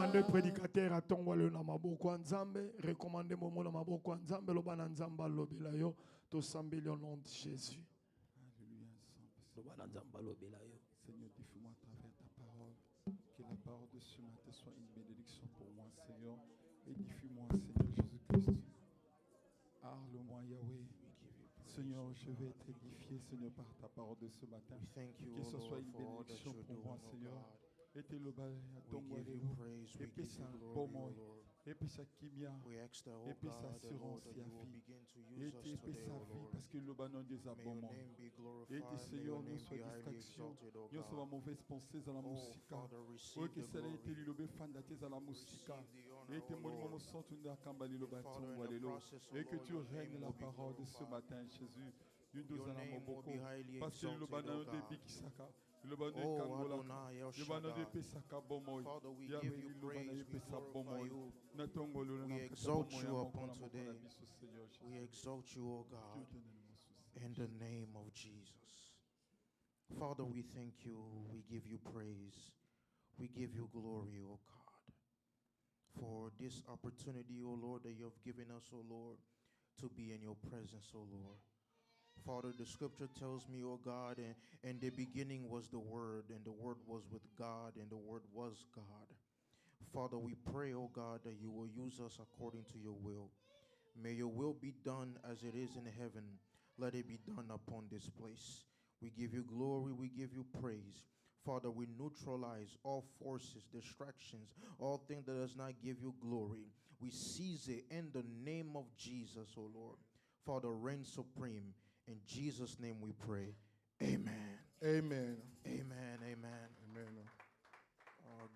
Recommandez prédicateur à tongwale na maboko ya Nzambe, recommandez momo na maboko ya Nzambe, loba na Nzambe alobela yo, to sambeli au nom de Jésus. Alléluia, Loba na Nzambe alobela yo. Seigneur, dis-moi à travers ta parole, que la parole de ce matin soit une bénédiction pour moi, Seigneur. Édifie-moi, Seigneur Jésus-Christ. Parle-moi, Yahweh. Seigneur, je vais être édifié, Seigneur, par ta parole de ce matin. Que ce soit une bénédiction pour moi, Seigneur. Et te le bas à ton et puis ça, bon moi, et puis ça kimia, et puis ça assurance, ya vie, et puis sa vie, parce que le banon des abonnements. Et te Seigneur, nous soit distraction, nous sommes mauvaises pensées à la musique. Oui, que ça a été le fandaté à la musique. Et te monument sont une acambali le bâton, et que tu règnes la parole de ce matin, Jésus. Nous nous allons beaucoup, parce que le banon des bikisaka. Oh Adonai, El Shaddai. Father, we give you praise, we glorify you. We exalt you upon today. We exalt you, O God, in the name of Jesus. Father, we thank you. We give you praise. We give you glory, O God, for this opportunity, O Lord, that you have given us, O Lord, to be in your presence, O Lord. Father, the scripture tells me, oh God, in the beginning was the Word, and the Word was with God, and the Word was God. Father, we pray, oh God, that you will use us according to your will. May your will be done as it is in heaven. Let it be done upon this place. We give you glory, we give you praise. Father, we neutralize all forces, distractions, all things that does not give you glory. We seize it in the name of Jesus, oh Lord. Father, reign supreme. In Jesus' name we pray. Amen. Amen. Amen. Amen. Amen.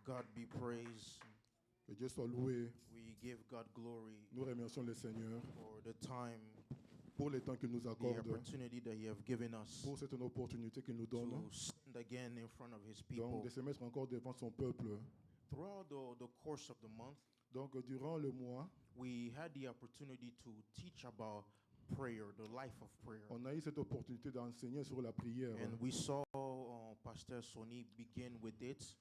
God be praised. Que Dieu soit loué. We give God glory. Nous remercions le Seigneur for the time, pour le temps qu'il nous accorde, the opportunity that He have given us pour cette opportunité qu'il nous donne, to stand again in front of His people. donc de se mettre encore devant son peuple. Throughout the course of the month, donc durant le mois, we had the opportunity to teach about prayer, the life of prayer. On a eu cette opportunité d'enseigner sur la prière. And we saw Pastor Sonny begin with it.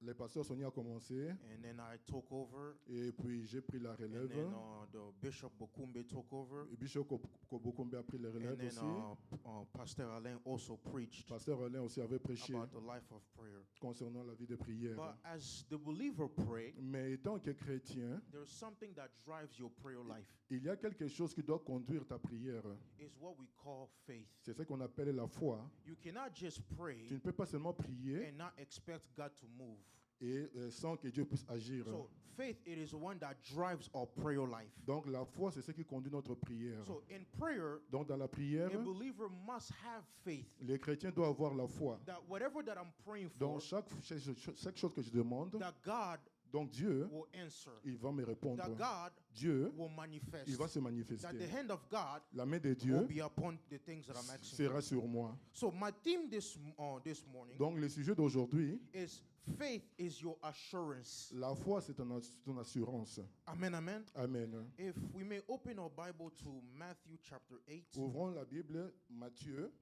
Le pasteur Sonny a commencé. And then I took over. Et puis j'ai pris la relève. And then the Bishop Bokumbe took over. Et Bishop Bokumbe a pris la relève and then, aussi. Pastor Alain also preached. Pasteur Alain aussi avait prêché about the life of prayer. Concernant la vie de prière. But as the believer pray, mais étant que chrétien, there's something that drives your prayer life. Il y a quelque chose qui doit conduire ta prière. It's what we call faith. C'est ce qu'on appelle la foi. You cannot just pray. Tu ne peux pas seulement prier. And not expect God to move. Et sans que Dieu puisse agir. So faith, it is one that drives our prayer life. Donc la foi, c'est ce qui conduit notre prière. So in prayer, donc dans la prière, a believer must have faith. Les chrétiens doivent avoir la foi. That whatever that I'm praying for, donc chaque chose que je demande, that God donc Dieu, will answer. Il va me répondre. That God Dieu, will manifest. Il va se manifester. That the hand of God la main de Dieu will be upon the things that I'm asking sera sur moi. So my theme this morning, donc le sujet d'aujourd'hui, is faith is your assurance. La foi, c'est ton assurance. Amen, amen. Amen. If we may open our Bible to Matthew chapter 8. Ouvrons la Bible, Matthieu,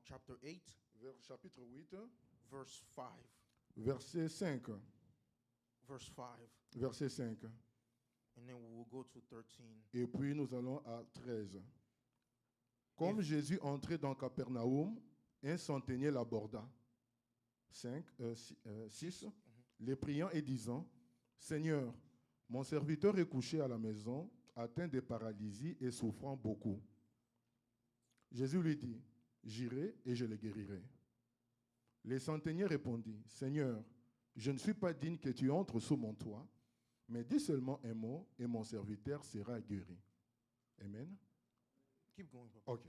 chapter 8, chapitre 8, verse 5. Verset 5. Verse 5. Verset 5. And then we will go to 13. Et puis nous allons à 13. Comme Jésus entrait dans Capernaum, un centenier l'aborda. 6. Les priant et disant, Seigneur, mon serviteur est couché à la maison, atteint de paralysie et souffrant beaucoup. Jésus lui dit, j'irai et je le guérirai. Le centenier répondit, Seigneur, je ne suis pas digne que tu entres sous mon toit, mais dis seulement un mot et mon serviteur sera guéri. Amen. Keep going. Ok.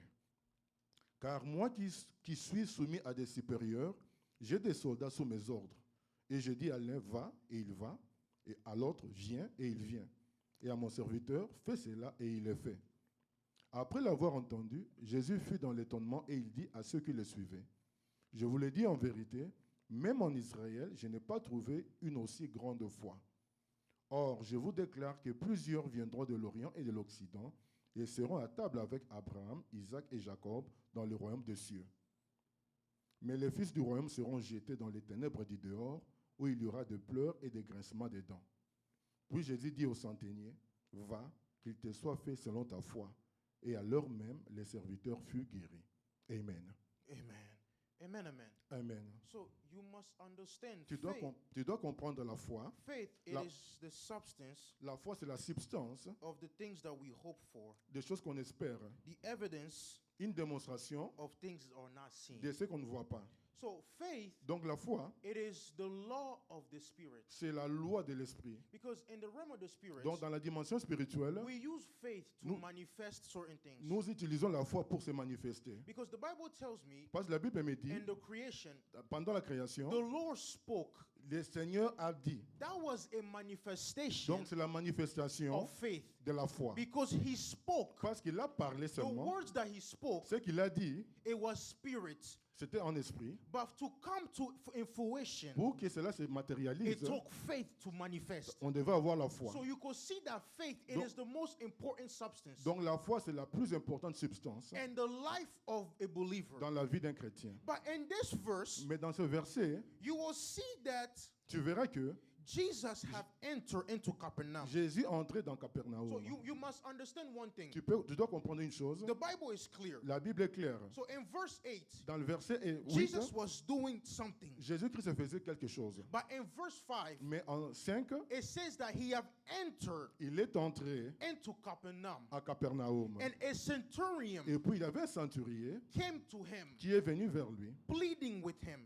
Car moi qui suis soumis à des supérieurs, j'ai des soldats sous mes ordres. Et je dis à l'un, va, et il va, et à l'autre, viens, et il vient. Et à mon serviteur, fais cela, et il le fait. Après l'avoir entendu, Jésus fut dans l'étonnement, et il dit à ceux qui le suivaient, je vous le dis en vérité, même en Israël, je n'ai pas trouvé une aussi grande foi. Or, je vous déclare que plusieurs viendront de l'Orient et de l'Occident et seront à table avec Abraham, Isaac et Jacob dans le royaume des cieux. Mais les fils du royaume seront jetés dans les ténèbres du dehors, où il y aura des pleurs et des grincements des dents. Puis Jésus dit au centenier, va, qu'il te soit fait selon ta foi. Et à l'heure même, les serviteurs furent guéris. Amen. Amen. Amen, amen. Amen. So you must understand Tu dois comprendre la foi. Faith, it is the substance La foi, c'est la substance of the things that we hope for, des choses qu'on espère. the evidence Une démonstration of things that are not seen. de ce qu'on ne voit pas. So faith, Donc la foi, it is the law of the Spirit. c'est la loi de l'esprit. Because in the realm of the Spirit, Donc dans la dimension spirituelle, we use faith to nous- manifest certain things. nous utilisons la foi pour se manifester. Because the Bible tells me, Parce que la Bible me dit, in the creation, pendant la création, the Lord spoke. le Seigneur a dit. That was a manifestation Donc c'est la manifestation of faith. de la foi. Because he spoke. Parce qu'il a parlé The seulement. words that he spoke, Ce qu'il a dit, it was spirit. c'était en esprit. But to come to in fruition, Pour que cela se it matérialise, took faith to manifest. on devait avoir la foi. So you could see that faith, it Donc- is the most important substance. Donc la foi, c'est la plus importante substance And the life of a believer. dans la vie d'un chrétien. But in this verse, Mais dans ce verset, you will see that tu verras que Jesus have entered into Capernaum. Jésus est entré dans So Capernaum. you must understand one thing. Tu dois comprendre une chose. The Bible is clear. La Bible est claire. So in verse 8, Dans le verset 8, Jesus was doing something. Jésus-Christ faisait quelque chose. But in verse 5, Mais en 5, it says that he have entered il est entré into Capernaum. à Capernaum. And a centurion Et puis il y avait un centurier came to him, qui est venu vers lui, pleading with him.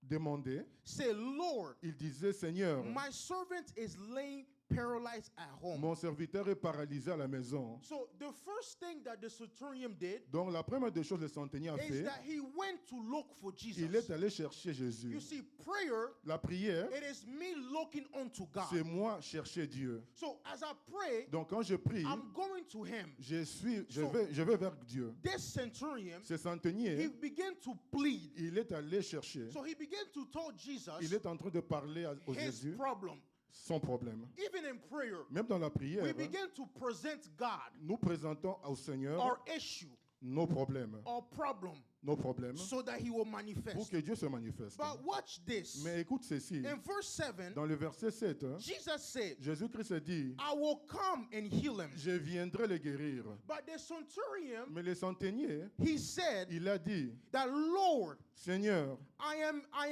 demander. Say, Lord, Il disait, Seigneur, my servant is laying paralyzed at home. mon serviteur est paralysé à la maison. So the first thing that the centurion did Donc la première des choses que le centenier a is fait, that he went to look for il est Jesus. allé chercher Jésus. You see, prayer, La prière, it is me looking unto c'est God. moi chercher Dieu. So as I pray, Donc quand je prie, I'm going to him. je vais vers Dieu. This centurion, Ce he centenier, began to plead. il est allé chercher. So he began to tell Jesus Il est en train de parler au his Jésus, problem. son problème. Even in prayer, Même dans la prière, we begin to present God nous présentons au Seigneur our issue, nos problèmes. our problem, Nos problèmes so that he will pour manifest. que Dieu se manifeste. But watch this. Mais écoute ceci. In verse 7, Dans le verset 7, Jesus said, Jésus-Christ dit, I will come and heal him. je viendrai le guérir. But the centurion, Mais le centenier, he said il a dit, that, Lord, Seigneur, I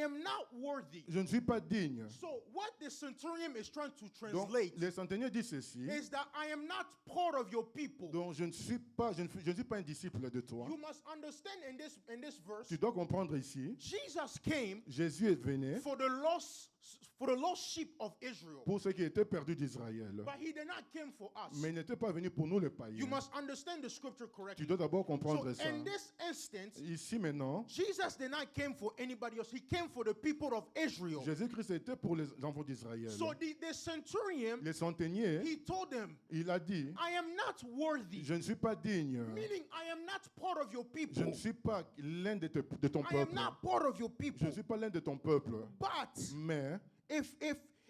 am not worthy. je ne suis pas digne. So what the centurion is trying to Donc, translate le centenier dit ceci. is that I am not part of your people. Donc, je ne suis pas un disciple de toi. You must understand in this verse, Tu dois comprendre ici, Jesus came Jésus est venu for the lost sheep of Israel. pour ceux qui étaient perdus d'Israël. But he did not come for us. Mais il n'était pas venu pour nous les You païens. must understand the scripture Tu correctly. dois d'abord So comprendre ça. in this instance, Ici maintenant, Jesus did not come for anybody else. He came for the people of Israel. Jésus-Christ était pour les enfants d'Israël. So the centurion, Le centenier, he told them, il a dit, I am not worthy. je ne suis pas digne. Meaning, I am not part of your Je ne people. suis pas l'un de ton I am peuple. not part of your Je people. ne suis pas l'un de ton peuple. But Mais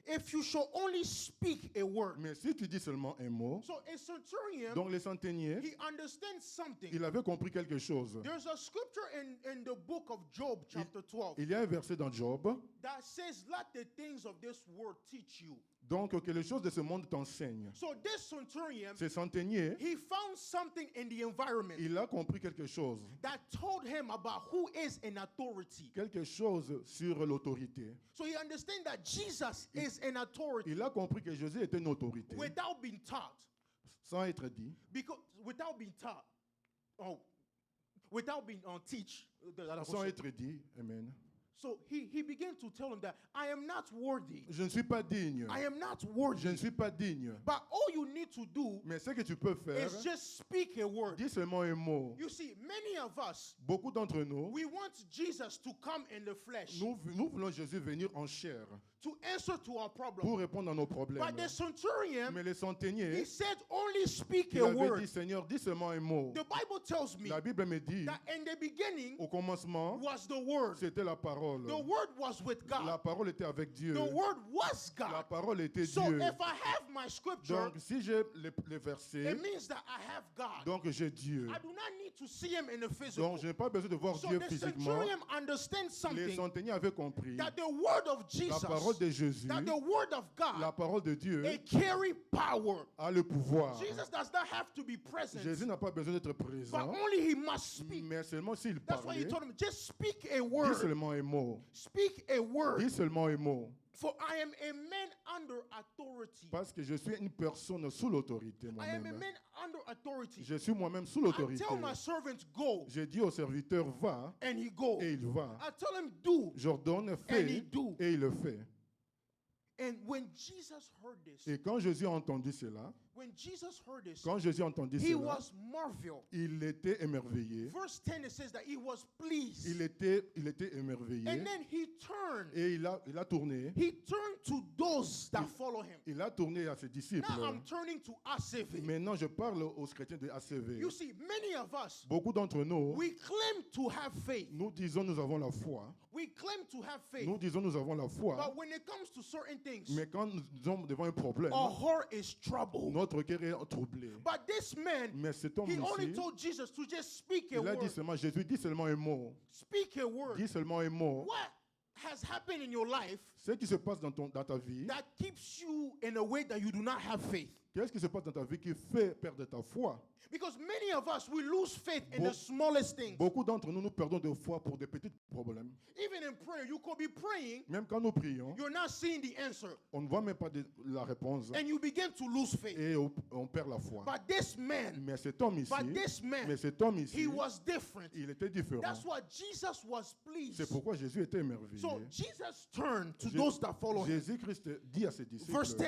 if you shall only speak a word. si tu dis seulement un mot, So a centurion, donc le centenier, he understands something. il avait compris quelque chose. There's a scripture in the book of Job, chapter 12, Il y a un verset dans Job, that says, let the things of this world teach you. donc que les choses de ce monde t'enseignent. So this centurion, Ce centenier, he found something in the environment il a compris quelque chose. that told him about who is in authority. Quelque chose sur l'autorité. So he understands that Jesus is in authority Il a compris que Jésus était une autorité, without being taught. sans être dit, Because without being taught, without being teach. sans être dit. Amen. So he began to tell him that I am not worthy. Je ne suis pas digne. I am not Je ne worthy. suis pas digne. But all you need to do Mais ce que tu peux faire, is just speak a word. dis seulement un mot. You see, many of us, Beaucoup d'entre nous, we want Jesus to come in the flesh nous voulons Jésus venir en chair to answer to our problem. pour répondre à nos problèmes. But the centurion, Mais le he centenier, said only speak il a avait dit, word. Seigneur, dis seulement un mot. The Bible tells me La Bible me dit, that in the beginning au commencement, was the word. c'était la parole. parole. The word was with God. La parole était avec Dieu. The word was La God. parole était So Dieu. if I have my scripture, Donc, si j'ai les versets, it means that I have God. donc j'ai Dieu. I do not need to see him in the Donc, physical. je n'ai pas besoin de voir So Dieu the physiquement. centurion understands Les something, centeniers avaient compris that the word of la Jesus, parole de Jésus, that the word of la God, parole de Dieu it carry power. a le pouvoir. Jesus does not have to be present, Jésus n'a pas besoin d'être but présent, only he must speak. mais seulement s'il That's why he parlait. told him, just speak a Dis word. seulement un mot. Speak a word. Dis seulement un mot. For I am a man under authority. Parce que je suis une personne sous l'autorité I am a moi-même. man under authority. Je suis moi-même sous I l'autorité. tell my servant, go, J'ai dit au serviteur, va, and he go. et il va. I tell him, do, J'ordonne, and he fais, do. et il le fait. And when Jesus heard this, Et quand Jésus a entendu cela, when Jesus heard this, quand Jésus a entendu he cela, was marveled. il était émerveillé. Verse 10, it says that he was pleased. Il était émerveillé. And then he turned. Et il a tourné. He turned to those that follow him. Il a tourné à ses disciples. Now I'm turning to ACV. Maintenant, je parle aux chrétiens de ACV. You see, many of us, Beaucoup d'entre nous, we claim to have faith. nous disons nous avons la foi. We claim to have faith. Nous disons nous avons la foi. But when it comes to certain things, Mais quand nous sommes devant un problème, our heart is troubled. notre cœur est troublé. But this man, Mais cet homme he only ici, told Jesus to just speak a il a dit word. seulement, Jésus, dis seulement un mot. Speak a word. Dis seulement un mot. What has happened in your life Ce qui se passe dans ta vie, that keeps you in a way that you do not have faith? qu'est-ce qui se passe dans ta vie qui fait perdre ta foi? Because many of us, we lose faith in the smallest things. Beaucoup d'entre nous, nous perdons de foi pour des petits problèmes. Even in prayer, you could be praying, Même quand nous prions, you're not seeing the answer, on ne voit même pas la réponse and you begin to lose faith. et on perd la foi. But this man, Mais cet homme ici, he was different. il était différent. That's why Jesus was pleased. C'est pourquoi Jésus était émerveillé. So Jesus turned to those that follow him. Jésus-Christ dit à ses disciples, Verse 10,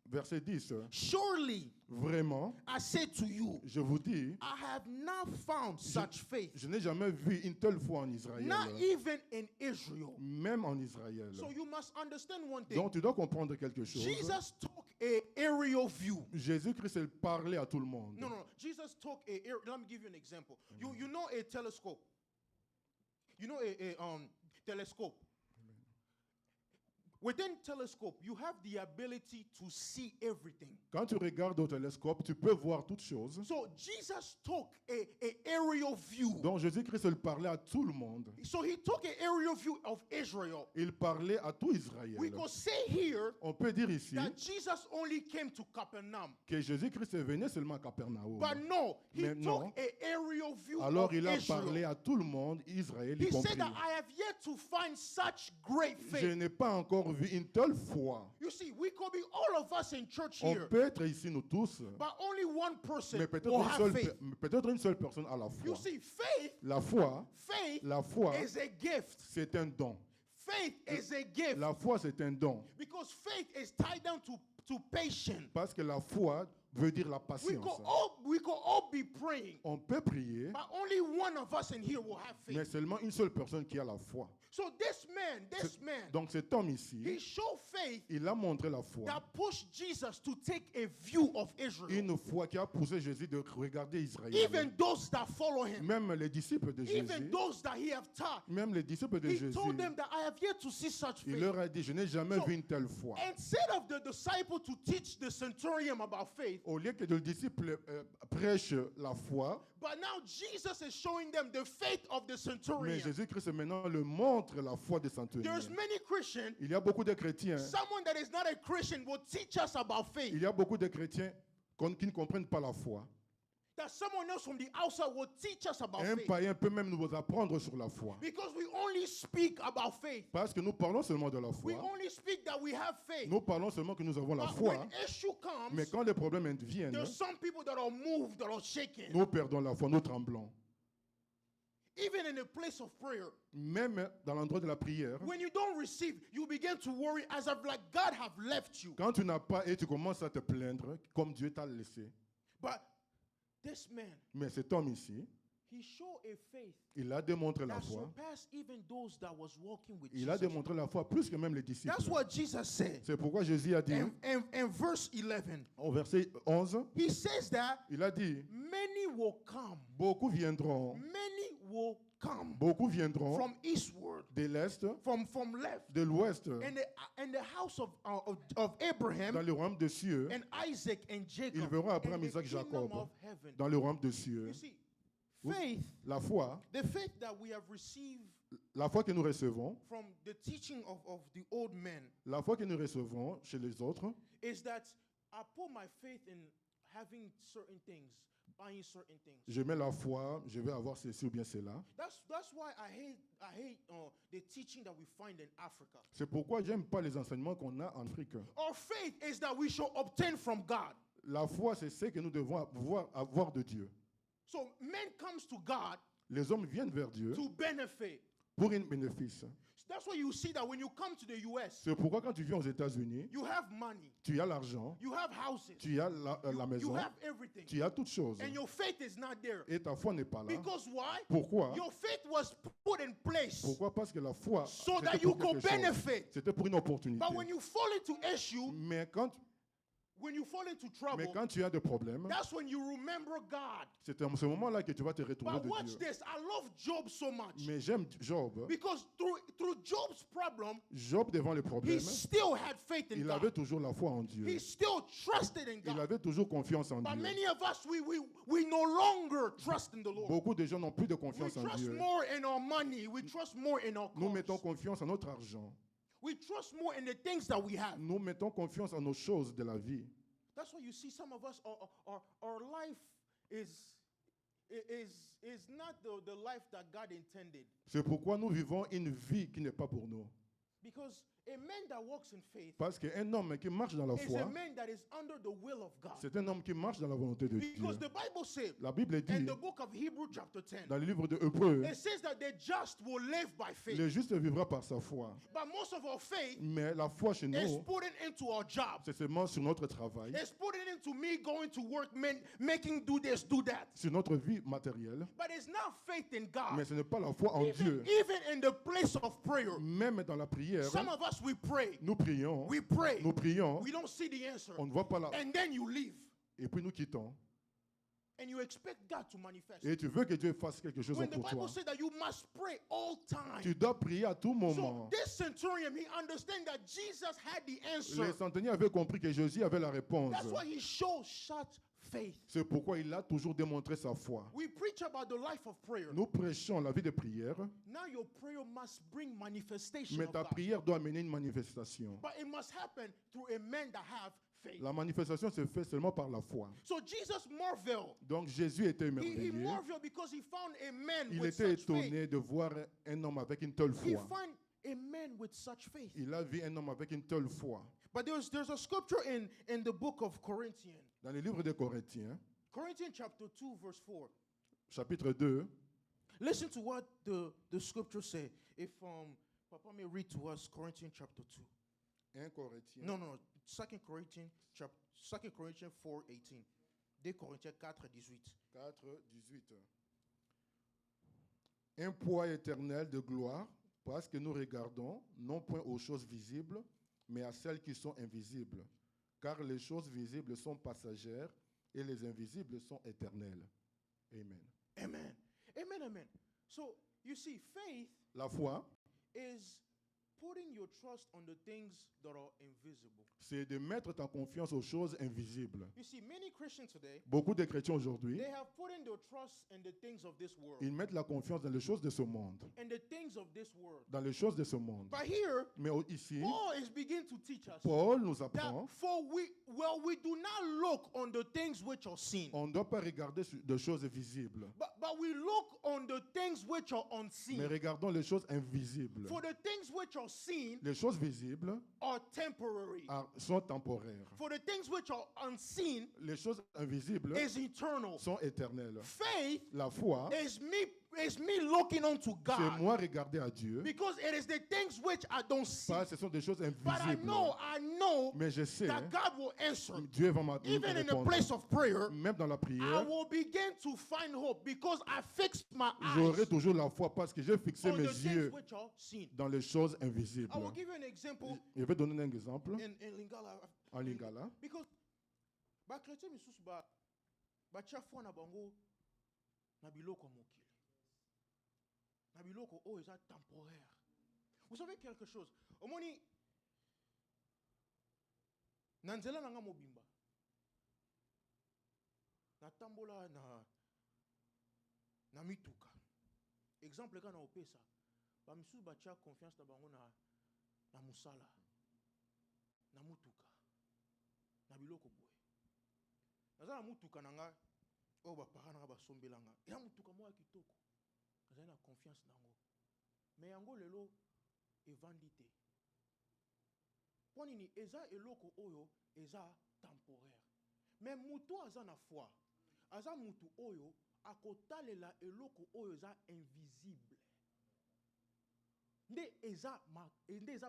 verset 10, surely vraiment, I say to you, je vous dis, I have not found such faith, je n'ai jamais vu une telle foi en Israël, not even in Israel. même en Israël. So you must understand one thing. Donc tu dois comprendre quelque chose. Jesus took a aerial view. Jésus-Christ il parlait à tout le monde. No. Jesus took let me give you an example. You know a telescope. You know a telescope. Within telescope, you have the ability to see everything. Quand tu regardes au télescope, tu peux voir toutes choses. So Jesus took a aerial view. Donc Jésus-Christ il parlait à tout le monde. So he took an aerial view of Israel. Il parlait à tout Israël. We could say here On peut dire ici that Jesus only came to Capernaum. que Jésus-Christ est venu seulement à Capernaum. But no, he Mais non. took an aerial view Alors of il a Israel. parlé à tout le monde, Israël y He compris. said that I have yet to find such great Je faith. n'ai pas encore vu une telle foi. You see, we could be all of us in church On here, peut être ici nous tous, but only one person mais peut-être will have faith. une seule personne a la You foi. see, faith La foi is a gift. c'est un don. Faith is a gift. La foi c'est un don. Because faith is tied down to patience. Parce que la foi veut dire la We patience. could all be praying, On peut prier, but only one of us in here will have mais faith. seulement une seule personne qui a la foi. So this man, Donc cet homme ici, he showed faith il a montré la foi. that pushed Jesus to take a view of Israel. Une foi qui a poussé Jésus de regarder Israël. Even those that follow him, Même les disciples de even Jésus, those that he have taught, même les disciples de he Jésus, told them that I have yet to see such il faith. leur a dit, je n'ai jamais So, vu une telle foi. Instead of the disciple to teach the centurion about faith, Au lieu que le disciple prêche la foi, but now Jesus is showing them the faith of the mais centurion. Jésus-Christ maintenant le montre la foi des centurions. There's many Christians, Il y a beaucoup de chrétiens, someone that is not a Christian will teach us about faith. il y a beaucoup de chrétiens qui ne comprennent pas la foi. That someone else from the outside will teach us about Un faith. païen peut même nous apprendre sur la foi. Because we only speak about faith. Parce que nous parlons seulement de la We foi. only speak that we have faith. Nous parlons seulement que nous avons la But foi. when issue Mais comes, quand les problèmes viennent, there's some people that are moved, that are shaken. nous perdons la foi, nous tremblons. Even in a place of prayer, Même dans l'endroit de la prière, when you don't receive, you begin to worry as if like God have left you. quand tu n'as pas et tu commences à te plaindre comme Dieu t'a laissé. But this man, Mais cet homme ici, He showed a faith Il a démontré la that foi. surpassed even those that was walking with Il a Jesus. démontré la foi plus que même les disciples. That's what Jesus said. C'est pourquoi Jésus a dit, In verse 11, au verset 11, he says that il a dit, many will come. beaucoup viendront, Many will come beaucoup viendront from eastward, de l'Est, from left. de l'Ouest, In the house of Abraham dans le royaume des cieux. and Isaac and Jacob. Ils verront Abraham, and the Isaac, kingdom Jacob of heaven. dans le royaume des cieux. You see, faith, La foi, the faith that we have received la foi que nous recevons, from the teaching of the old men la foi que nous recevons chez les autres, is that I put my faith in having certain things, buying certain things. je mets la foi, je vais avoir ceci ou bien cela. That's why I hate the teaching that we find in Africa. C'est pourquoi j'aime pas les enseignements qu'on a en Afrique. Our faith is that we shall obtain from God. La foi, c'est ce que nous devons avoir de Dieu. So man comes to God Les hommes viennent vers Dieu to benefit. pour un bénéfice. That's why you see that when you come to the US, C'est pourquoi quand tu viens aux États-Unis, you have money, tu as l'argent, you have houses, tu as la you maison, have everything, tu as toutes choses. and your faith is not there. Et ta foi n'est pas là. Because why? Pourquoi? Your faith was put in place Pourquoi? Parce que la foi, so c'était that you pour could quelque chose. benefit. C'était pour une opportunité. But when you fall into issue, Mais quand tu as des problèmes, that's when you remember God. c'est à ce moment-là que tu vas te retourner But de watch Dieu. this. I love Job so much. Mais j'aime Job. Because through Job's problem, Job, devant les he problèmes, still had faith in il God. avait toujours la foi en Dieu. He still trusted in Il God. avait toujours confiance en But Dieu. many of us, we no longer trust in the Lord. Beaucoup de gens n'ont plus de We confiance en trust Dieu. more in our money. We trust more in our Nous mettons cars. confiance en notre argent. We trust more in the things that we have. Nous mettons confiance en nos choses de la vie. That's why you see some of us, our life is not the life that God intended. C'est pourquoi nous vivons une vie qui n'est pas pour nous. Because a man that walks in faith Parce qu'un homme qui marche dans la is a foi, man that is under the will of God. c'est un homme qui marche dans la volonté de Dieu. Because the Bible says La Bible in dit, the book of Hebrews chapter 10, dans le livre de Hébreux, it says that the just will live by faith. le juste vivra par sa foi. But most of our faith Mais la foi chez is nous, put into our job. c'est seulement sur notre travail, It's put into me going to work, making do this, do that. sur notre vie matérielle. But it's not faith in God. Mais ce n'est pas la foi en Dieu. Even in the place of prayer, Même dans la prière, some of us, we pray. nous prions, We pray. nous prions, We don't see the answer. on ne voit pas la... And then you leave. Et puis nous quittons. And you expect God to manifest. Et tu veux que Dieu fasse quelque chose When the pour toi. Bible says that you must pray all time. Tu dois prier à tout So moment. this centurion, he understands that Jesus had the answer. Les centeniers avaient compris que Jésus avait la réponse. That's why he shows such faith. C'est pourquoi il a toujours démontré sa foi. We preach about the life of prayer. Nous prêchons la vie de prière, Now your prayer must bring manifestation mais of ta God. prière doit amener une manifestation. But it must happen through a man that have faith. La manifestation se fait seulement par la foi. So Jesus marveled. Donc Jésus était He émerveillé. marveled because he found a man Il with était such faith. étonné de voir un homme avec une telle He foi. found a man with such faith. Il a vu un homme avec une telle foi. But there's a scripture in the book of Corinthians. Dans le livre de Corinthiens, Corinthians chapter 2 verse 4. chapitre 2, Listen to what the scripture say. If Papa may read to us Corinthians chapter 2. 1 Corinthiens, No. 2 Corinthians 4:18. 2 Corinthiens 4:18. 4, 18. Un poids éternel de gloire, parce que nous regardons non point aux choses visibles, mais à celles qui sont invisibles. Car les choses visibles sont passagères et les invisibles sont éternelles. Amen. Amen. Amen, amen. So, you see, faith La foi, is putting your trust on the things that are invisible. c'est de mettre ta confiance aux choses invisibles. You see, many Christians today, Beaucoup de chrétiens aujourd'hui, they have put in their trust in the things of this world. ils mettent la confiance dans les choses de ce monde. In the things of this world. Dans les choses de ce monde. But here, Mais ici, Paul is beginning to teach us Paul nous that apprend, we do not look on the things which are seen, on ne doit pas regarder sur des choses visibles, but we look on the things which are unseen. mais regardons les choses invisibles. For the things which are seen Les choses visibles are temporary. sont temporaires. For the things which are unseen Les choses invisibles is eternal. sont éternelles. Faith La foi, is me It's me looking unto C'est God. moi regarder à Dieu. Because it is the things which I don't see. Parce que ce sont des choses But invisibles. I know Mais je sais, that God will answer. Dieu va Even in the répondre. place of prayer, Même dans la I prière, will begin to find hope because I fixed my j'aurai eyes toujours la foi parce que j'ai fixé on mes the things yeux which are seen. dans les choses invisibles. I will give you an example Je vais donner un exemple in Lingala. en lingala. Because ba chrétien misusu ba chafua na bango na biloko mokili. Na biloko oh eza temporaire. Vous savez quelque chose? Omoni na nzela nanga mobimba. Na tambola na mituka. Exemple kana opesa. Ba misusu ba tia confiance na bango na musala. Na mutuka. Na biloko boye. Naza na mutuka nanga o ba parana nanga basombelanga. Ya mutuka moya kitoko. Naza na confiance nango. Mais yango lelo evandi te. Ponini eza eloko oyo eza temporaire. Mais mutu aza na foi. Aza mutu oyo akotalela eloko oyo eza invisible. Nde eza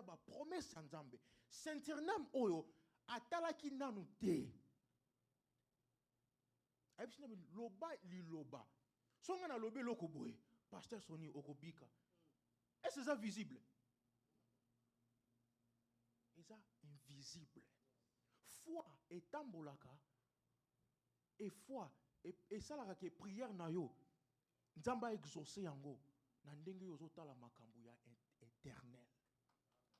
ba promesse ya Nzambe. Saint-Ternam oyo atalaki nanu te. Ayebisi na loba liloba. Songa na lobe eloko boye. Pasteur Soni okobika. Est-ce que c'est visible? C'est invisible. Foi etambolaka et foi et salaka ke prière na yo nzamba exaucer yango na ndenge yo zotala makambo ya éternel.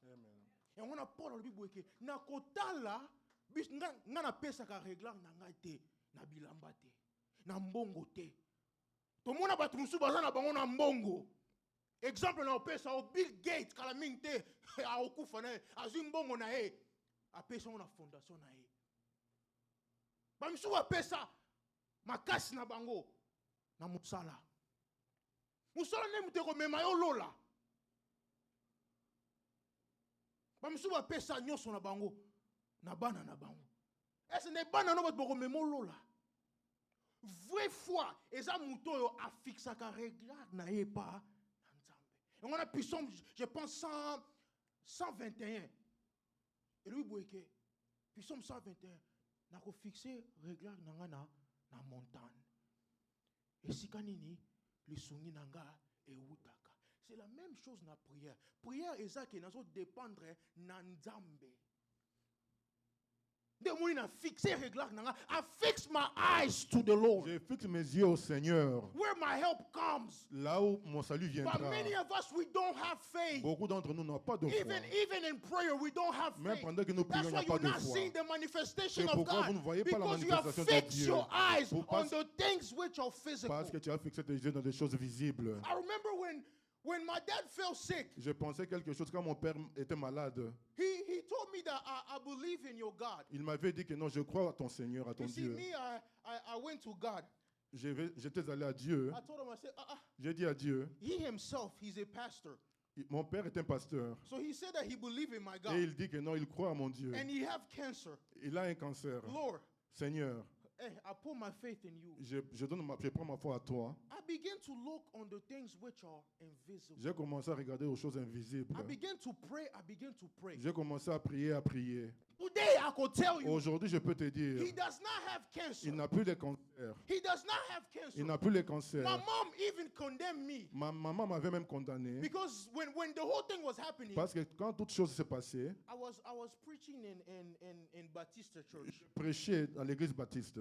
Amen. Yango na Paul alobi boyeke na kotala nga na pesa ka réglar na ngai te na bilamba te na mbongo te. Tomona bato musu baza na bango na mbongo. Exemple na opesa o Bill Gates kala mingte a okufa na azwi mbongo na ye apesa na fondation na ye. Ba musu apesa makasi na bango na musala. Musala ne muteko mema yo lola. Ba musu apesa nyoso na bango na bana na bango. Est-ce ne bana no boko memo lola. Vraie foi eza muto yo a fixa ka regard na ye pa. Et on a Psaume, je pense 121. Et lui boyeke Psaume 121 na ko fixer regard nanga na montagne. Et sikanini lisungi nanga e utaka. C'est la même chose na prière. Prière ezaki nazo dépendre na Nzambe. I fix my eyes to the Lord. Je fixe mes yeux au Seigneur. Where my help comes. Là où mon salut viendra. But many of us, we don't have faith. Beaucoup d'entre nous n'ont pas de foi. Even in prayer, we don't have faith. Même pendant que nous prions, That's il n'y why a pas you're de not foi. seeing the manifestation C'est of pourquoi God. vous ne voyez pas la Because you have manifestation de fixed Dieu. your eyes on Parce- the things which are physical. Parce que tu as fixé tes yeux dans des choses visibles. I remember when my dad fell sick, Je pensais quelque chose quand mon père était malade. he told me that I believe in your God. Il m'avait dit que non, je crois à ton Seigneur, à ton You see, Dieu. me, I went to God. J'étais allé à Dieu. I told him, I said, J'ai dit à Dieu. he himself, he's a pastor. Mon père est un pasteur. So he said that he believed in my God. Et il dit que non, il croit à mon Dieu. And he have cancer. Il a un cancer. Lord, Seigneur, hey, I put my faith in you. je prends ma foi à toi. I began to look on the things which are invisible. J'ai commencé à regarder aux choses invisibles. I began to pray. I began to pray. J'ai commencé à prier, à prier. Today I could tell you, Aujourd'hui, je peux te dire, he does not have cancer. il n'a plus le cancer. He does not have cancer. Il n'a plus le cancer. My mom even condemned me Ma maman m'avait même condamné because when the whole thing was happening, parce que quand toute chose s'est passée, I was preaching in Baptist Church. je prêchais à l'église baptiste.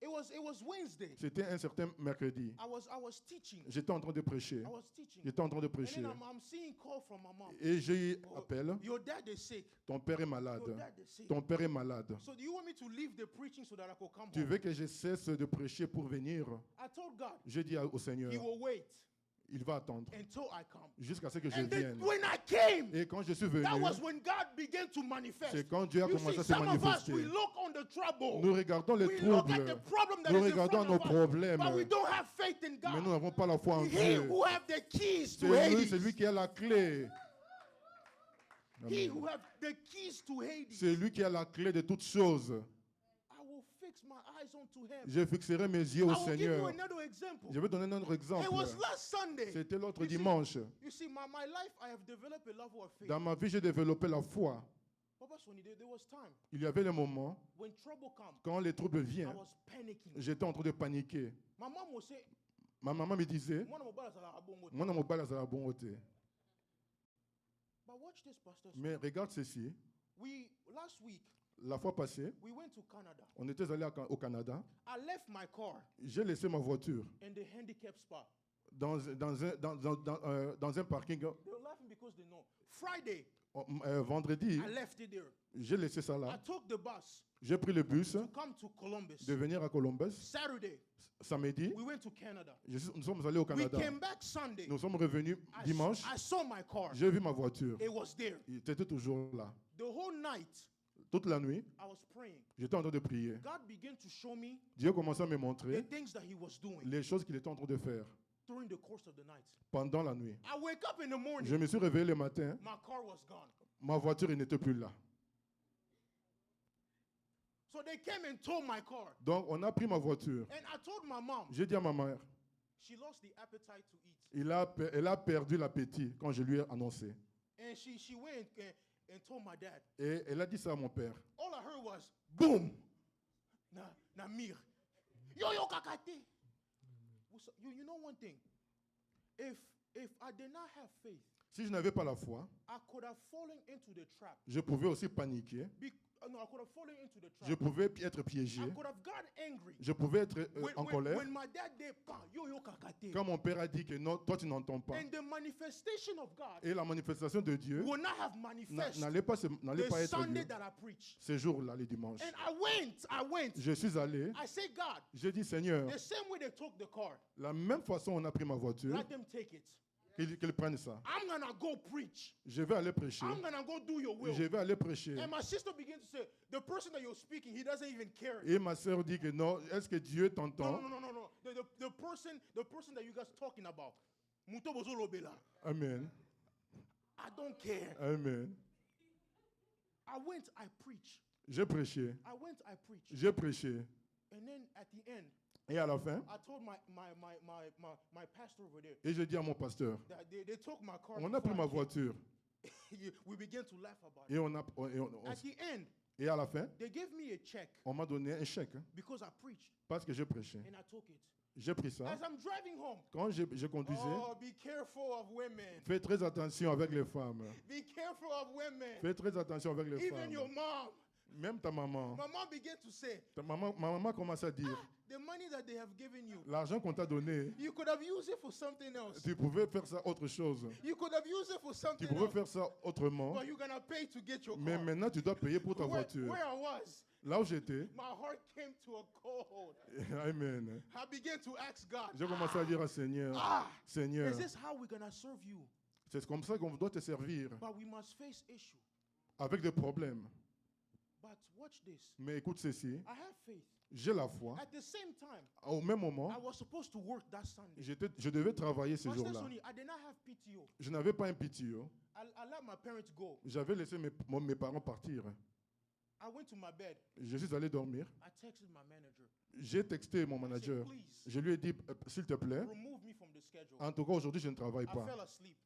It was Wednesday. C'était un certain mercredi. I was teaching. J'étais en train de prêcher. I was teaching. J'étais en train de And prêcher. then I'm seeing call from my mom. Et j'ai eu Oh, appel. your dad is sick. Ton père est Your malade. dad is sick. Ton père est malade. So do you want me to leave the preaching so that I could come Tu home? veux que je cesse de prêcher pour venir? I told God, J'ai dit au Seigneur, he will wait il va attendre until I come. jusqu'à ce que je And then vienne. when I came, Et quand je suis venu, that was when God began to manifest. c'est quand Dieu a You commencé see, à se some of us, manifester. we look on the trouble. Nous regardons les We look at the troubles, problem that nous is in regardons front nos of us, problèmes, but we don't have faith in mais nous God. n'avons pas la foi en He Dieu. who have the keys to C'est lui, Hades. c'est lui qui a la clé. He Amen. who have the keys to Hades. C'est lui qui a la clé de toutes choses. I will fix my eyes onto him. Je fixerai mes yeux au I will give you Seigneur. another example. Je vais donner un autre exemple. It was last Sunday. C'était l'autre You see- dimanche. You see, my life, I have developed a level of faith. Dans ma vie, j'ai développé la foi. Papa Sonny, there was time Il y avait le moment, when trouble comes, quand les troubles I viennent, was panicking. j'étais en train de paniquer. My mom would say, Ma maman me disait, "Mwana mobala azalaka abongo te." moi, mon bal à bon côté. But watch this, Pastor. Mais regarde ceci. Last week, La fois passée, we went to Canada. on était allé au Canada. I left my car J'ai laissé ma voiture in the handicap spot. dans un parking. They were laughing because they know. Friday, Vendredi, I left it there. j'ai laissé ça I là. took the bus J'ai pris le bus to come to Columbus. de venir à Columbus. Saturday, Samedi, we went to Canada. nous sommes allés au We Canada. came back Sunday. Nous sommes revenus dimanche. I saw my car. J'ai vu ma voiture. It was there. Il était toujours là. The whole night, Toute la nuit, I was praying. j'étais en train de prier. God began to show me Dieu commençait à me the montrer things that He was doing les choses qu'il était en train de faire during the course of the night. pendant la nuit. I wake up in the morning. Je me suis réveillé le matin, My car was gone. ma voiture elle n'était plus là. So they came and towed my car. Donc on a pris ma voiture. And I told my mom, J'ai dit à ma mère, she lost the appetite to eat. elle a perdu l'appétit quand je lui ai annoncé. And she went and told my dad. Et elle a dit ça à mon père. All I heard was, boom. Na mir. Yo kakate. You know one thing. If I did not have faith, Si je n'avais pas la foi, I could have fallen into the trap. je pouvais aussi paniquer. I could have fallen into the Je trap. pouvais être piégé. I could have gotten angry. Je pouvais être en colère. When my dad did, yo kakate. Quand mon père a dit que non, toi tu n'entends pas. And the manifestation of God Et la manifestation de Dieu will not have manifested n'allait pas the être Sunday lieu. that I preached. Ce jour-là, les dimanches. And I went. Je suis allé. I said, God, J'ai dit, Seigneur, the same way they took the car, la même façon on a pris ma voiture, let them take it. qu'ils prennent ça. I'm gonna go preach. Je vais aller prêcher. I'm gonna go do your will. Je vais aller prêcher. And my sister began to say, the person that you're speaking, he doesn't even care. Et ma sœur dit que non, est-ce que Dieu t'entend? No. The person that you guys talking about, Muto Bozolo Bela. Amen. I don't care. Amen. I went, I preached. J'ai prêché. I went, I preached. J'ai prêché. And then at the end, Et à la fin, I told my pastor over there et j'ai dit à mon pasteur, that they took my car. on a pris before ma I came. voiture. We began to laugh about Et, it. At the end, et à la fin, they gave me a check on m'a donné un chèque hein, because I preached, parce que j'ai prêché. and I took it. J'ai pris ça. As I'm driving home, Quand je conduisais, oh, be careful of women. fais très attention avec les femmes. Be careful of women. Fais très attention avec les Even your femmes. mom. Même ta maman. My mom began to say, Ma maman commence à dire, the money that they have given you, l'argent qu'on t'a donné, you could have used it for something else. tu pouvais faire ça autre chose. You could have used it for Tu something pouvais else. faire ça autrement. But you're gonna pay to get your Mais car. maintenant, tu dois payer pour ta voiture. Where I was, Là où j'étais, my heart came to a cold. Amen. I began to ask God, J'ai commencé à dire à Seigneur, Seigneur, is this how we're gonna serve you? c'est comme ça qu'on doit te servir, But we must face issue. avec des problèmes. But watch this. Mais écoute ceci, I have faith. j'ai la foi. At the same time, Au même moment, I was supposed to work that Sunday. je devais travailler ce Pastor jour-là. Sonny, I did not have PTO. Je n'avais pas un PTO. I let my parents go. J'avais laissé mes parents partir. I went to my bed. Je suis allé dormir. I texted my manager. J'ai texté mon I said, manager. please, Je lui ai dit, s'il te plaît, remove me from the schedule. en tout cas aujourd'hui je ne travaille I pas. fell asleep.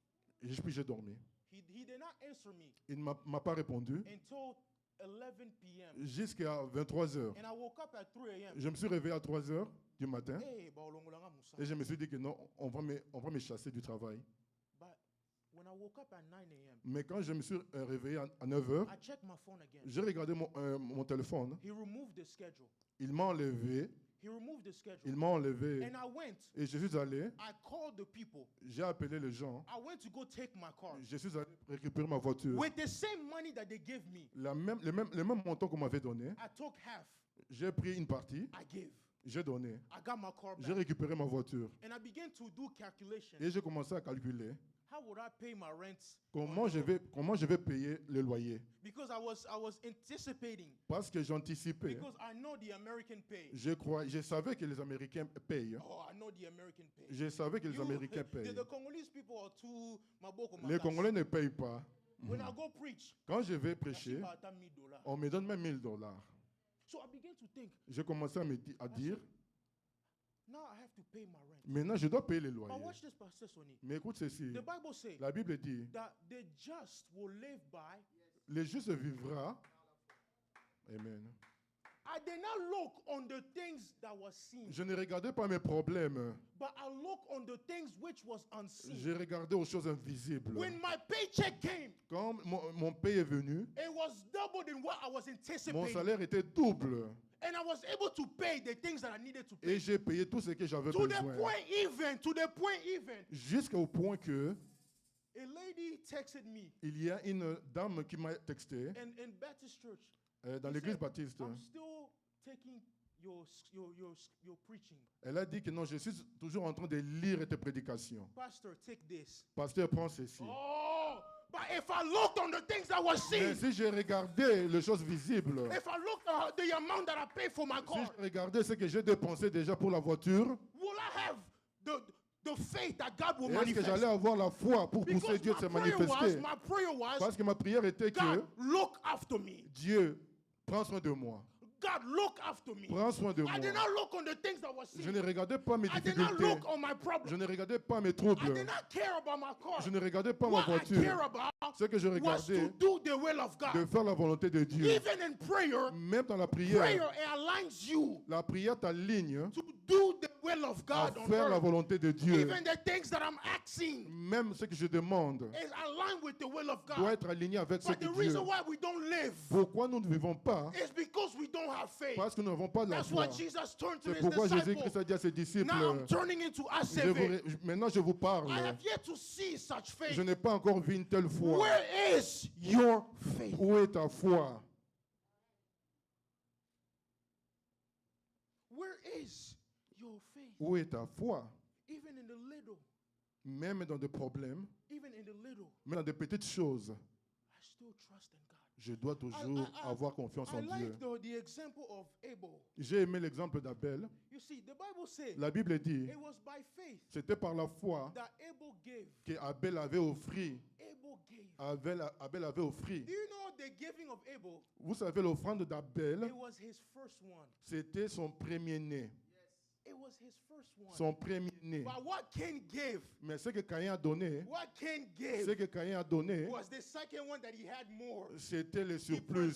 Et puis j'ai dormi. He did not answer me Il ne m'a pas répondu until 11 p.m. jusqu'à 23 heures. And I woke up at 3 a.m. Je me suis réveillé à 3 heures du matin Hey, baolongolanga musa. et je me suis dit que non, on va me chasser du travail. But when I woke up at 9 a.m., Mais quand je me suis réveillé à 9 heures, I checked my phone again. j'ai regardé mon téléphone. He removed the schedule. Il m'a enlevé. He removed the schedule. Il m'a enlevé. And I went. Et je suis allé. I called the people. J'ai appelé les gens. I went to go take my car. Je suis allé récupérer ma voiture. With the same money that they gave me, Le même montant qu'on m'avait donné. I took half. J'ai pris une partie. I gave. J'ai donné. I got my car J'ai back. récupéré ma voiture. And I began to do calculations. Et j'ai commencé à calculer How would I pay my rents? comment je vais payer le loyer. Because I was anticipating. Parce que j'anticipais. Because I know the American pay. Je savais que les Américains payent. Oh, I know the American pay. Je savais que les Américains payent. The Congolese people are too maboko Les makas. Congolais ne payent pas. When I go preach, Quand je vais prêcher, $10. on me donne même $1000. So I began to think, J'ai commencé à dire, now I have to pay my rent. maintenant je dois payer les But loyers. watch this, Pastor Sonny. Mais écoute ceci, The Bible says la Bible dit, that the just will live by. le juste vivra. Amen. I did not look on the things that was seen, Je ne regardais pas mes problèmes, but I looked on the things which was unseen. j'ai regardé aux choses invisibles. When my paycheck came, Quand mon paye est venu, it was double than what I was mon anticipating. salaire était double. And I was able to pay the things that I needed to pay. Et j'ai payé tout ce que j'avais To the besoin. point even, Jusqu'au point que a lady texted me il y a une dame qui m'a texté in Baptist Church. dans She l'église said, baptiste. I'm still taking your preaching. Elle a dit que non, je suis toujours en train de lire tes prédications. Pastor, take this. Pasteur, prends ceci. Oh, but if I looked on the things that was Mais seen, si j'ai regardé les choses visibles, if I looked at the amount that I paid for my si car, j'ai regardé ce que j'ai dépensé déjà pour la voiture, will I have the faith that God will est-ce que manifest? j'allais avoir la foi pour Because pousser Dieu de se my prayer manifester? was, Parce que ma prière était que God, look after me. Dieu, prends soin de moi. God, look after me. Prends soin de I did moi. not look on the things that was Je seen. ne regardais pas mes I did not difficultés. look on my Je problems. ne regardais pas mes I troubles. did not care about my car. Je ne regardais pas ma What I care voiture. about Ce que je was regardais, to do the will of de God. faire la volonté de Dieu. Even in prayer, Même dans la prayer prière, aligns you la prière t'aligne to do the will of à God on faire la earth. volonté de Dieu. Even the things that I'm asking Même ce que je demande is aligned with the will of doit God. être aligné avec ce But que the Dieu. reason why we don't live Pourquoi nous ne vivons pas? is because we don't have faith. Parce que nous n'avons pas de la That's foi. why Jesus turned to C'est his pourquoi Jésus-Christ disciples. a dit à ses disciples, Now I'm turning into je ACV. maintenant je vous parle. I have yet to see such Je faith. n'ai pas encore vu une telle foi. Where is your faith? Où est ta foi? Where is your faith? Où est ta foi? Even in the little, Même dans des problèmes, even in the little, même dans des petites choses, I still trust in God. je dois toujours avoir confiance I en Dieu. like the example of Abel. J'ai aimé l'exemple d'Abel. You see, the Bible says La Bible dit, it was by faith c'était par la foi that Abel gave. qu'Abel avait offert. Abel gave. Abel avait offert. Do you know the giving of Abel? Vous savez, l'offrande d'Abel, It was his first one. c'était son premier-né. It was his first one. Son premier-né. But what Cain gave, Mais ce que Caïn a donné, what Cain ce gave que Caïn a donné, was the second one that he had more. c'était le He surplus.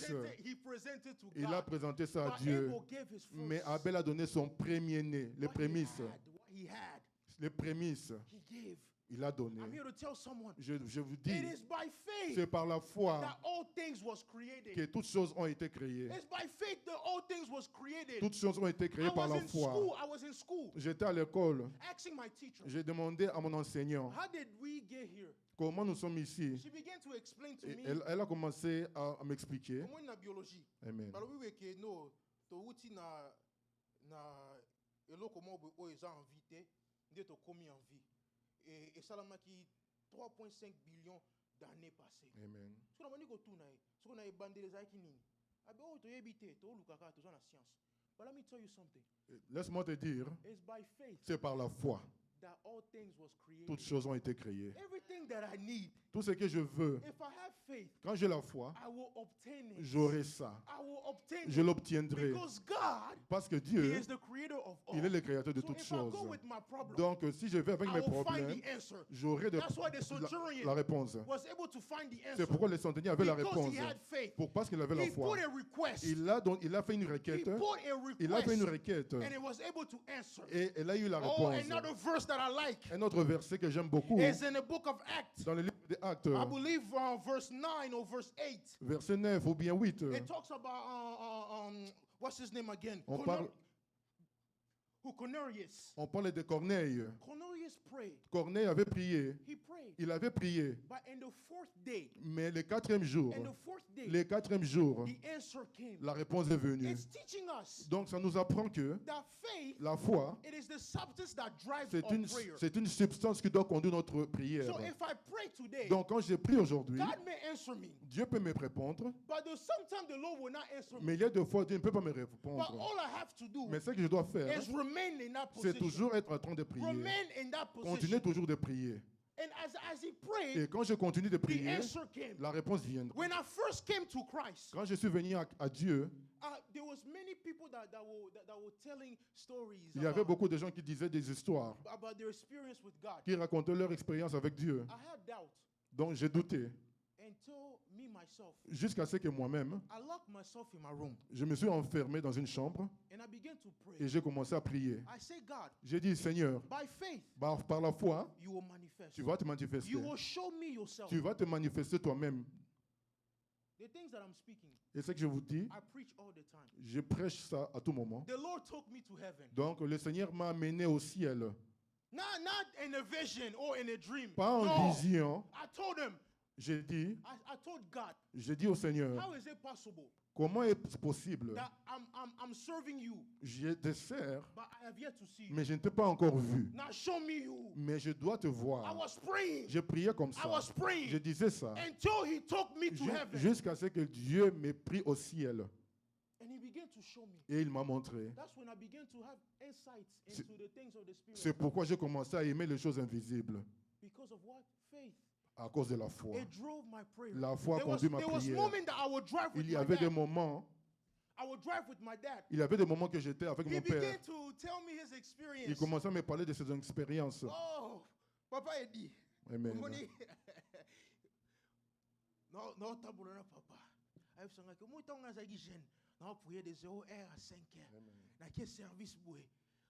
presented to Il a God. présenté ça à But Dieu. Abel gave his first. Mais Abel a donné son premier-né, les What prémices. he had, Les prémices, he gave. il a donné. I'm here to tell someone, Je vous it dis, is by faith c'est par la foi that all things was created. que toutes choses ont été créées. It's by faith that all things was created. Toutes choses ont été créées par la foi. I was in school, J'étais à l'école. asking my teacher, J'ai demandé à mon enseignant how did we get here? comment nous sommes ici. She began to explain to Et me, elle a commencé à m'expliquer. comment na biologie. Amen. But we were no to wuti na eloko mo o eza en vie nde to komi en vie. Et salamaki 3.5 billions d'années passées. Amen. Ce qu'on a dit que tout naï, ce qu'on a évangélisé qui nini. Abi o to yebite to lukaka to na science. But let me tell you something. Laisse-moi te dire, It's by faith c'est par la foi. that all things was created. Toutes choses ont été créées. Everything that I need, Tout ce que je veux, if I have faith, quand j'ai la foi, I will obtain it. j'aurai ça. I will obtain Je it. l'obtiendrai. Because God, Parce que He Dieu, is the creator of all. il est le créateur de So toutes if I choses. go with my problem, Donc, si je vais avec I mes will find problèmes, the answer. j'aurai That's why the la centurion réponse. was able to find the C'est answer. pourquoi les centeniers avaient la Because réponse. he had faith. Parce qu'il avait la He foi. put a request. Il a fait une He requête. put a Il a fait une request. requête. And he was able to answer. Et elle a eu la Oh, réponse. another verse that I like Un autre verset que j'aime beaucoup, is in the book of Acts. dans le livre des Actes, I believe verse 9 or verse 8. verset 9 ou bien 8, It talks about, what's his name again? on parle, Cornelius. on parle de Corneille. Cornelius prayed. Corneille avait prié. He prayed. Il avait prié. But in the fourth day, Mais le quatrième jour, the answer came. la réponse est venue. It's teaching us Donc ça nous apprend que that faith, la foi, it is the substance that drives c'est our une, prayer. c'est une substance qui doit conduire notre prière. So if I pray today, Donc quand j'ai prié aujourd'hui, God may answer me. Dieu peut me répondre, But sometimes the Lord will not answer me. mais il y a des fois Dieu ne peut pas me But répondre. all I have to do Mais ce que je dois faire, is remain in that c'est position. toujours être en train de prier. Remain in that Continuez position. toujours de prier. And as he prayed, Et quand je continue de the prier, answer came. la réponse viendra. When I first came to Christ, Quand je suis venu à Dieu, there was many people that were telling stories il y avait beaucoup de gens qui disaient des histoires, about their experience with God. qui racontaient leur expérience avec Dieu. I had doubt Donc j'ai douté, until me myself, jusqu'à ce que moi-même, I locked myself in my room je me suis enfermé dans une chambre and I began to pray. et j'ai commencé à prier. I say, God, J'ai dit, Seigneur, by faith, par la foi, you will manifest. tu vas te manifester. You will show me yourself. Tu vas te manifester toi-même. The things that I'm speaking, Et ce que je vous dis, I preach all the time. je prêche ça à tout moment. The Lord took me to heaven. Donc le Seigneur m'a amené au ciel. Not in a vision or in a dream. Pas en No. vision. I told him, J'ai dit I told God, au Seigneur, how is it possible comment est-ce possible? that I'm serving you, Je te sers, but I have yet to see you? mais je ne t'ai pas encore vu. Now show me you. Mais je dois te I voir. was praying. Je priais comme I ça. was praying Je disais ça. until he took me to heaven. Jusqu'à ce que Dieu m'ait pris au ciel. And he began to show me. Et il m'a montré. That's when I began to have insights into the things of the C'est Spirit. pourquoi j'ai commencé à aimer les choses invisibles. Because of what? Faith. À cause de la foi. It drove my prayer. La foi There was conduit ma moments prière. that I would drive with Il y my avait des dad. moments, I would drive with my dad. il y avait des moments que j'étais avec He mon began père. to tell me his Il experience. commençait à me parler de ses expériences. Oh, Papa a dit. Amen. Non, tabula na papa. Ayo sanga ke mo tonga za jeune. Na prier de 0h à 5h. Na ke service boy.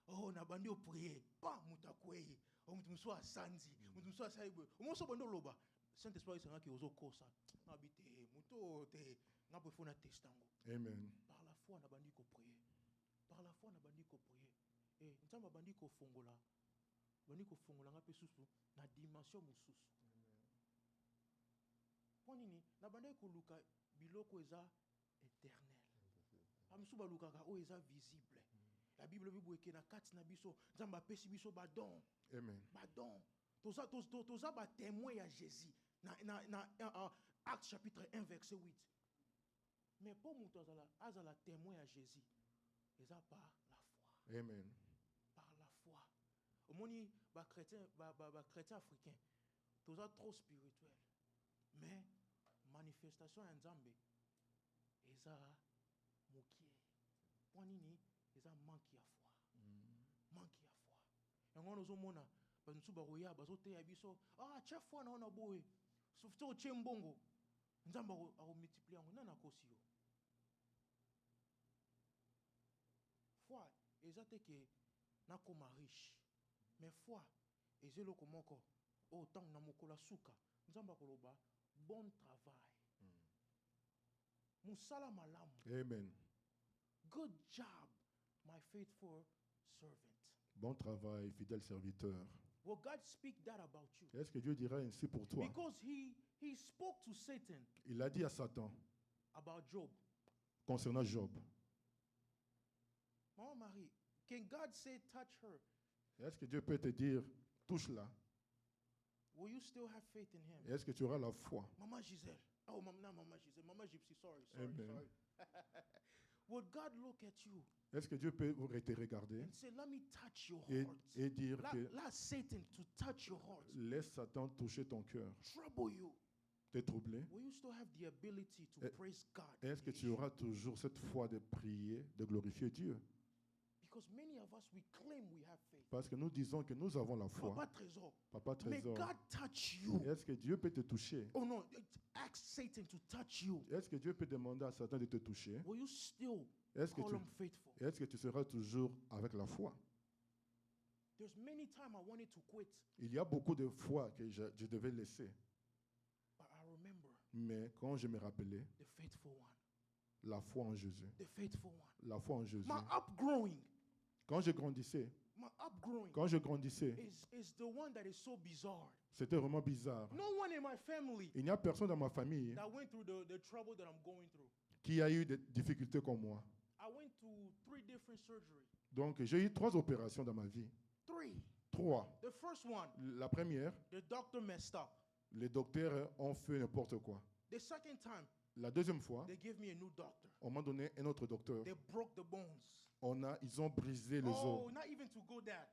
Oh, na bandi o prier. Pa mutakweye. O mutu mso asanzi. Mutu mso asaibo. O mo so bando loba. Saint-Esprit sanga ke ozo kosa. Na bite muto te na po fona testango. Amen. Par la foi na bandi ko prier. Par la foi na bandi ko prier. Eh, ntamba bandi ko fongola. Bandi ko fongola nga pe susu na dimension mususu. Ponini na bandi ko luka biloko eza éternel. Amsu ba luka ka o eza visible. La Bible bibu eke na kati na biso nzamba pesi biso badon. Amen. Badon. Toza ba témoin ya Jésus. Na Actes chapitre 1 verset 8. Mais pour mutu azala témoin ya Jésus. Eza par la foi. Amen. Par la foi. Omoni ba chrétien africain. Toza trop spirituel. Mais manifestation ya Nzambe eza mokie. Ponini eza manque ya foi. Manque ya foi. Yango nozomona bantu bakoya bazoteya biso. Ah, chaque fois na ona boye. Sauf to chembongo. Nzambe ako multiplier yango nana kosi yo. Foi eza te ke nakoma riche. Mais foi ezelo komoko o tang na mokola suka. Nzambe akoloba bon travail. Musala malamu. Amen. Good job, my faithful servant. Bon travail, fidèle serviteur. Will God speak that about you? Est-ce que Dieu dira ainsi pour toi? Because he spoke to Satan Il a dit à Satan about Job. concernant Job. Maman Marie, can God say touch her? Est-ce que Dieu peut te dire touche-la? Will you still have faith in him? Est-ce que tu auras la foi? Mama Giselle. Oh, Mama Giselle. Mama Gypsy, sorry. Amen. Would God look at you Est-ce que Dieu peut te regarder and say, let me touch your et, heart? et dire que Let Satan to touch your heart. laisse Satan toucher ton cœur, Trouble you. te troubler? Will you still have the ability to praise God? Est-ce que tu auras toujours cette foi de prier, de glorifier Dieu? Because many of us, we claim we have faith. Parce que nous disons que nous avons la foi. Papa Trésor. Papa May Trésor, God touch you. est-ce que Dieu peut te toucher? Oh no, ask Satan to touch you. Est-ce que Dieu peut demander à Satan de te toucher? Will you still Est-ce que call him faithful? tu seras toujours avec la foi? There's many times I wanted to quit, Il y a beaucoup de fois que je devais laisser. but I remember Mais quand je me rappelais, the faithful one. la foi en Jésus. The faithful one. La foi en Jésus. My upgrowing, Quand je grandissais, is the one that is so bizarre. c'était vraiment bizarre. No one in my family Il n'y a personne dans ma famille that went through the trouble that I'm going through. qui a eu des difficultés comme moi. I went through 3 different surgeries. Donc, j'ai eu 3 opérations dans ma vie. 3. The first one, La première, the doctor messed up. les docteurs ont fait n'importe quoi. The second time, La deuxième fois, they gave me a new doctor. on m'a donné un autre docteur. They broke the bones. Ils ont brisé les Oh, os. not even to go there.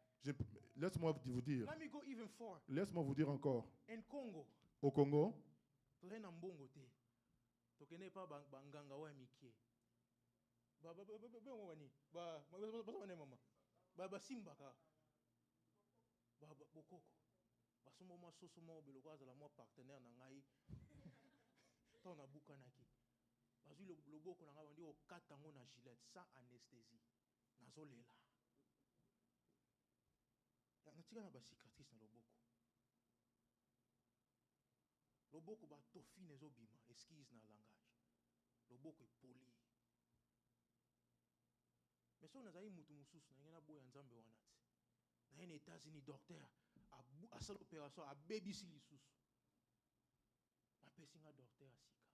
Laisse-moi vous dire. Let me go even far. Laisse-moi vous dire encore. In Congo, Au Congo, tokena mbongo te. Tokene pa banganga wa mikie. Ba simbaka. Ba bokoko. Basomo mwa soso mwa beloko azala mwa partenaire na ngai. To na bukanaki. Bazui loboko na ngai bandi okata ngo na gilet sans anesthésie. Nazolela. Natika na ba cicatrice na loboko. Loboko ba tofine ezobima, esquisse na langage. Loboko epoli. Mais so nazali mutu mususu na ngena boya nzambe wana ti. Na ene États-Unis docteur a sala opération a bebisi lisusu. Apesi nga docteur asika.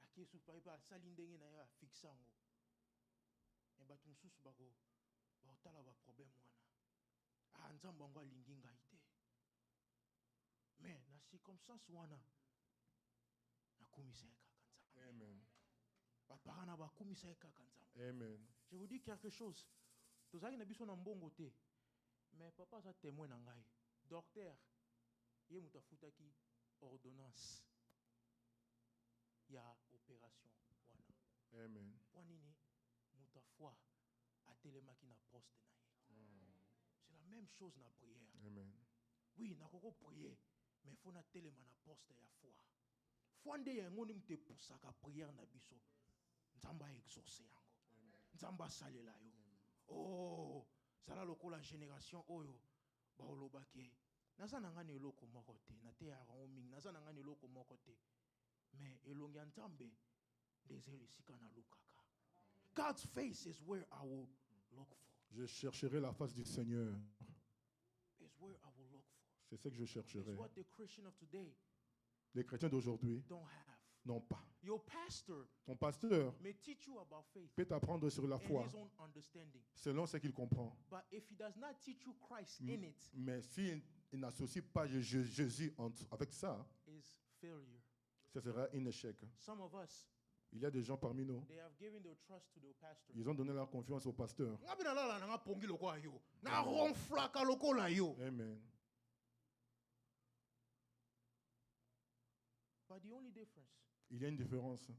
Akesu pa pa sali ndenge na ya fixango. E batu mususu bako ba otala ba problème wana. Ah nzambe ngo alingi ngai te. Mais na circonstance wana nakumisa kaka nzambe. Amen. Ba parana ba kumisa kaka nzambe. Amen. Je vous dis quelque chose. Tozaki na biso na mbongo te. Mais papa sa témoin na ngai. Docteur, ye muta futaki ordonnance. Ya opération wana. Amen. Wanini muta foi atelemaki na poste na ye. C'est la même chose na prière. Amen. Oui, na koko prier, mais faut na telema na poste ya foi. Foi nde yango ni mte pusaka prière na biso. Nzamba exaucer yango. Nzamba salela yo. Oh, sala lokola génération oyo ba olobake. Naza na ngani eloko moko te, na te ya rango mingi, naza na ngani eloko moko te. Mais elongi nzambe ndezeli sika na lukaka. God's face is where I will look for. Je chercherai la face du Seigneur. Is where I will look for. C'est ce que je It's chercherai. what the Christian of today Les chrétiens d'aujourd'hui don't have. n'ont pas. Your pastor Ton pasteur may teach you about faith peut t'apprendre sur la in foi his own understanding. selon ce qu'il comprend. But if he does not teach you Christ in it, Mais s'il n'associe pas Jésus avec ça, is failure. ce sera un échec. Some of us, Il y a des gens parmi nous, they have given their trust to the pastor. ils ont donné leur confiance au pasteur. Nga bina lala na nga pongi lokola yo. Na ronflaka lokola yo. Amen. But the only difference Il y a une différence.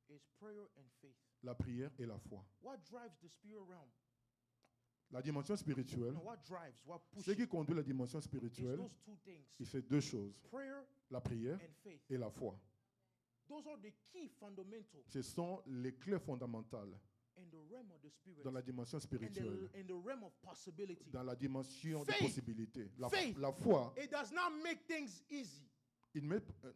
is prayer and faith. La prière et la foi. What drives the spirit realm? La dimension spirituelle, No, what drives, what ce pushes qui conduit la dimension is spirituelle, those two things. il fait deux choses. Prayer La prière and faith. et la foi. Those are the key fundamentals Ce sont les clés fondamentales in the realm of the spirit. dans la dimension spirituelle, In the realm of possibility. dans la dimension des Faith. possibilités. Faith. La foi, It does not make things easy,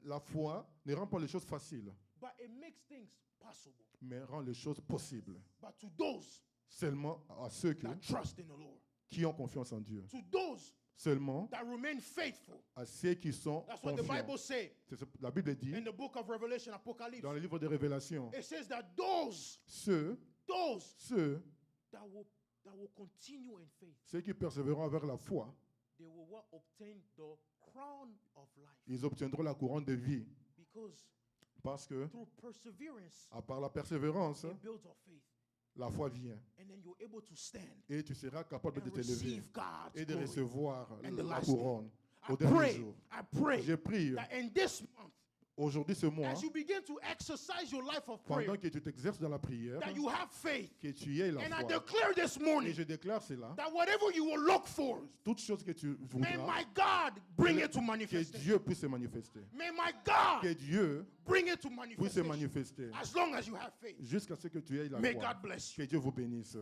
la foi ne rend pas les choses faciles, but it makes things possible. mais rend les choses possibles. But to those Seulement à ceux that trust in the Lord, qui ont confiance en Dieu. to those Seulement that remain faithful. à ceux qui sont That's what the confiants. Bible says La Bible dit in the book of Revelation, Apocalypse. dans le livre de Révélation, It says that those ceux that will continue in faith, ceux qui persévéreront avec la foi, they will obtain the crown of life. ils obtiendront la couronne de vie. Because Parce que, through perseverance, à part la persévérance, it builds our faith. la foi vient. And then you're able to stand Et tu seras capable de and t'élever receive God's et de glory. recevoir And the la last couronne I au dernier pray, jour. I pray Je prie that in this month, aujourd'hui, ce mois, as you begin to exercise your life of prayer, pendant que tu t'exerces dans la prière, that you have faith. que tu aies la And I foi. declare this Et morning je déclare cela, that whatever you will look for, toute chose que tu may voudras, my God bring it to que manifestation. Dieu puisse se manifester. May my God Que Dieu bring it to puisse se manifestation. manifester As long as you have faith. jusqu'à ce que tu aies la May foi. God bless you. Que Dieu vous bénisse.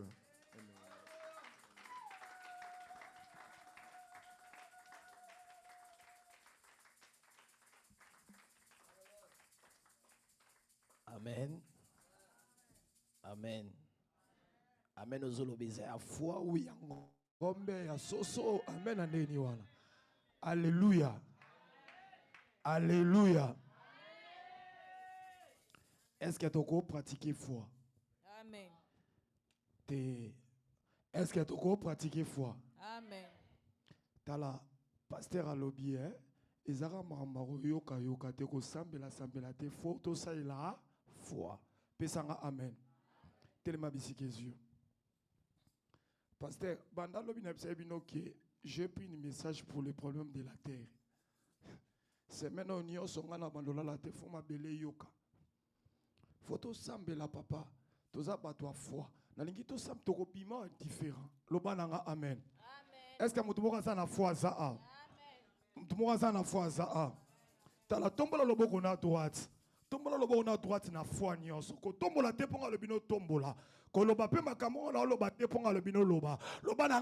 Amen. Amen. Amen. Ozolobeza ya foi ou ya ngombe ya soso. Amen andeni wana. Alléluia. Alléluia. Est-ce que tu as pratiqué foi? Amen. Est-ce que tu as pratiqué foi? Amen. Tala pasteur alobi ezaka makambo yoka yoka te ko sambela te fo to saila foi. Pesanga amen. Telema bisike yeux. Pasteur banda lobi na bisa bino ke j'ai pris un message pour les problèmes de la terre. C'est maintenant union songa na bandola la te faut ma belle yoka. Faut to sambela papa. Toza batwa foi. Na lingi to sam to piment différent. Loba nanga amen. Est-ce que mutumoka za na foi za a? Mutumoka za na foi za a. Tala tombola loboko na droite. Tombola loboko na droite na foi nyonso. Ko tombola te ponga le bino tombola. Ko loba pe makambo na loba te ponga le bino loba. Loba na